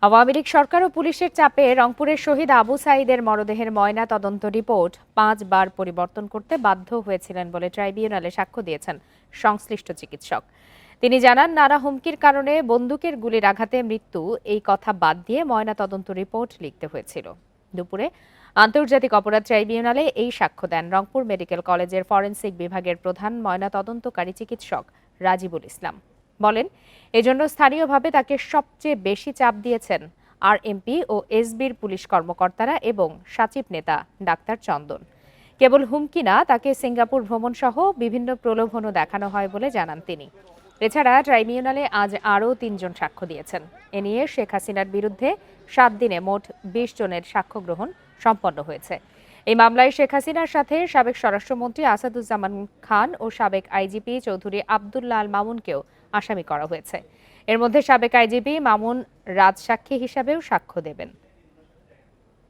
আওয়ামী লীগ সরকার ও পুলিশের চাপে রংপুরের শহীদ আবু সাঈদের মরদেহের ময়না তদন্ত রিপোর্ট 5 বার পরিবর্তন করতে বাধ্য হয়েছিলেন বলে ট্রাইব্যুনালে সাক্ষ্য দিয়েছেন সংশ্লিষ্ট চিকিৎসক। তিনি জানান, নানা হুমকির কারণে বন্দুকের গুলির আঘাতে মৃত্যু এই কথা বাদ দিয়ে ময়না তদন্ত রিপোর্ট লিখতে হয়েছিল। দুপুরে আন্তর্জাতিক অপরাধ ট্রাইব্যুনালে এই সাক্ষ্য দেন রংপুর মেডিকেল কলেজের ফরেনসিক বিভাগের প্রধান ময়না তদন্তকারী চিকিৎসক রাজিবুল ইসলাম। বলেন, এজন্য স্থানীয়ভাবে তাকে সবচেয়ে বেশি চাপ দিয়েছেন আরএমপি ও এসবির পুলিশ কর্মকর্তারা এবং সচিব নেতা ডাক্তার চন্দন। কেবল হুমকি না, তাকে সিঙ্গাপুর ভ্রমণ সহ বিভিন্ন প্রলোভনও দেখানো হয় বলে জানান তিনি। এছাড়া ট্রাইব্যুনালে আজ আরও 3 জন সাক্ষ্য দিয়েছেন। এ নিয়ে শেখ হাসিনার বিরুদ্ধে 7 দিনে মোট 20 জনের সাক্ষ্য গ্রহণ সম্পন্ন হয়েছে। এই মামলায় শেখ হাসিনার সাথে সাবেক স্বরাষ্ট্রমন্ত্রী আসাদুজ্জামান খান ও সাবেক আইজিপি চৌধুরী আব্দুল্লাহ আল মামুনকেও আসামি করা হয়েছে। এর মধ্যে সাবেক আইজিপি মামুন রাজসাক্ষী হিসাবেও সাক্ষ্য দেবেন।